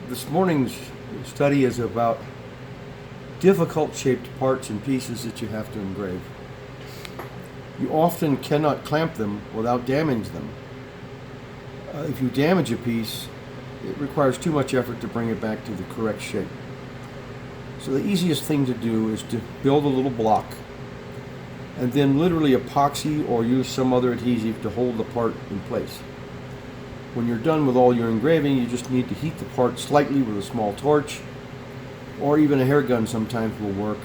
This morning's study is about difficult shaped parts and pieces that you have to engrave. You often cannot clamp them without damaging them. If you damage a piece, it requires too much effort to bring it back to the correct shape. So the easiest thing to do is to build a little block and then literally epoxy or use some other adhesive to hold the part in place. When you're done with all your engraving, you just need to heat the part slightly with a small torch, or even a hair gun sometimes will work,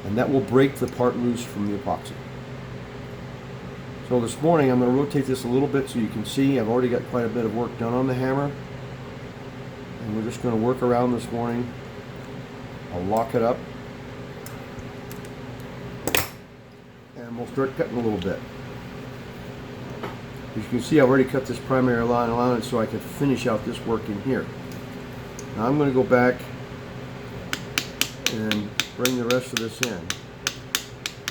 and that will break the part loose from the epoxy. So this morning I'm going to rotate this a little bit so you can see I've already got quite a bit of work done on the hammer, and we're just going to work around this morning. I'll lock it up and we'll start cutting a little bit. As you can see, I've already cut this primary line around it so I can finish out this work in here. Now I'm going to go back and bring the rest of this in.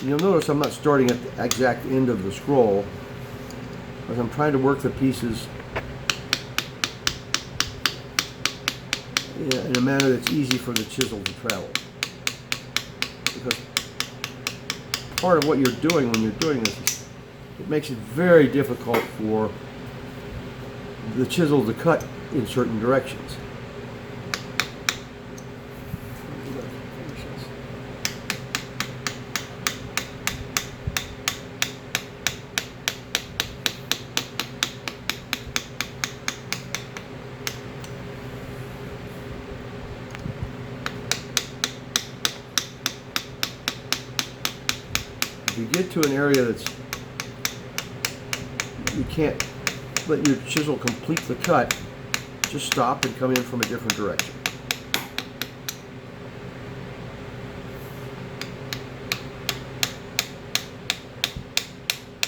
You'll notice I'm not starting at the exact end of the scroll, because I'm trying to work the pieces in a manner that's easy for the chisel to travel. Because part of what you're doing when you're doing this is it makes it very difficult for the chisel to cut in certain directions. If you get to an area that's you can't let your chisel complete the cut, just stop and come in from a different direction.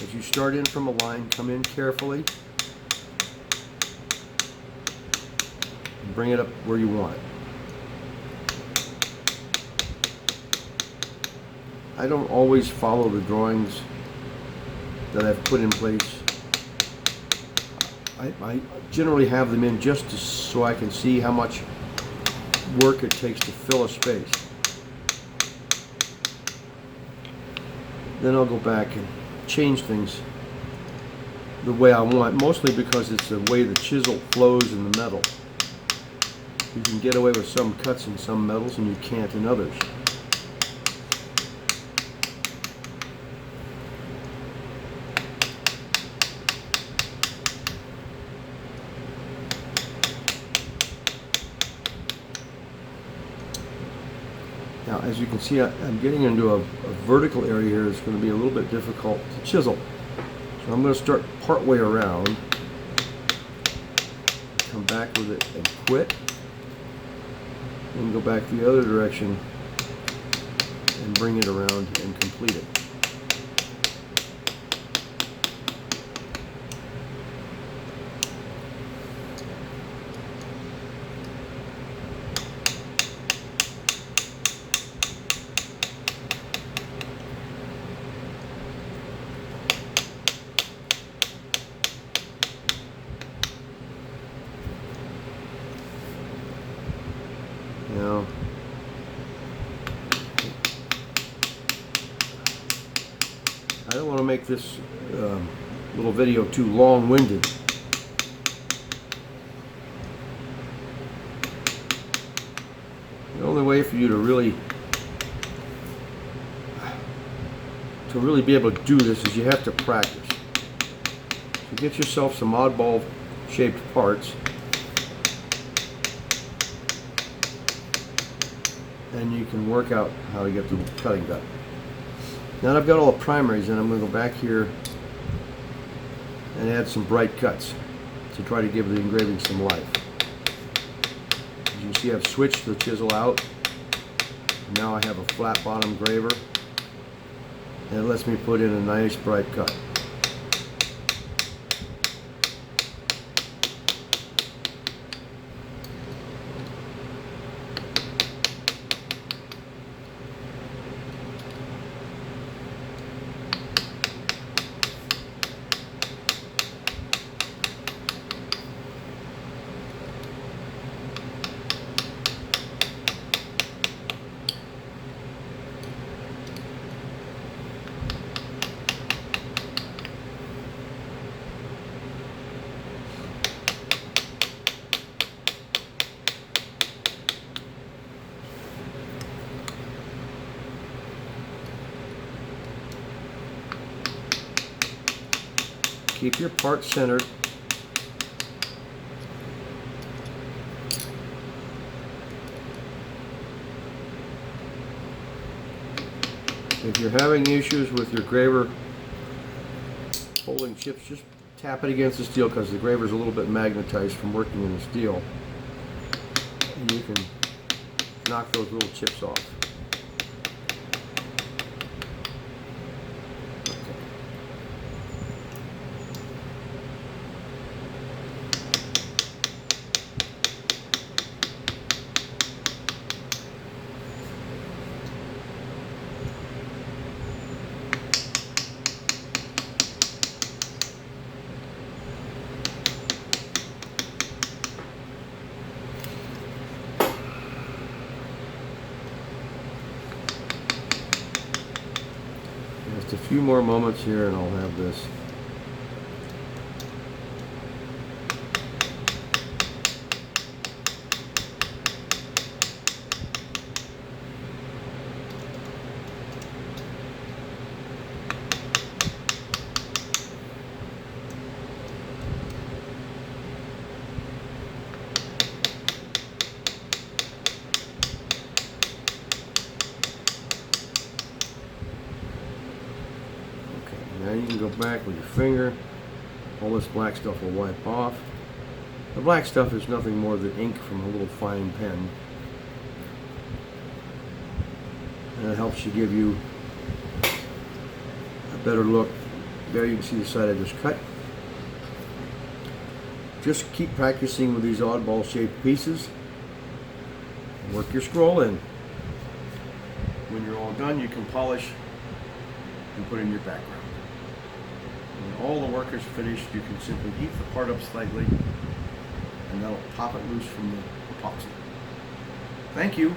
As you start in from a line, come in carefully and bring it up where you want it. I don't always follow the drawings that I've put in place. I generally have them in just so I can see how much work it takes to fill a space. Then I'll go back and change things the way I want, mostly because it's the way the chisel flows in the metal. You can get away with some cuts in some metals and you can't in others. Now, as you can see, I'm getting into a vertical area here that's going to be a little bit difficult to chisel. So I'm going to start part way around, come back with it and quit, and go back the other direction and bring it around and complete it. Now, I don't want to make this little video too long-winded. The only way for you to really be able to do this is you have to practice. So get yourself some oddball shaped parts, and you can work out how to get the cutting done. Now that I've got all the primaries in, I'm going to go back here and add some bright cuts to try to give the engraving some life. As you can see, I've switched the chisel out. Now I have a flat bottom graver, and it lets me put in a nice bright cut. Keep your part centered. If you're having issues with your graver holding chips, just tap it against the steel because the graver is a little bit magnetized from working in the steel. And you can knock those little chips off. Just a few more moments here and I'll have this. Now you can go back with your finger. All this black stuff will wipe off. The black stuff is nothing more than ink from a little fine pen. And it helps you give you a better look. There you can see the side I just cut. Just keep practicing with these oddball shaped pieces. Work your scroll in. When you're all done, you can polish and put in your background. When all the work is finished, you can simply heat the part up slightly and that'll pop it loose from the epoxy. Thank you.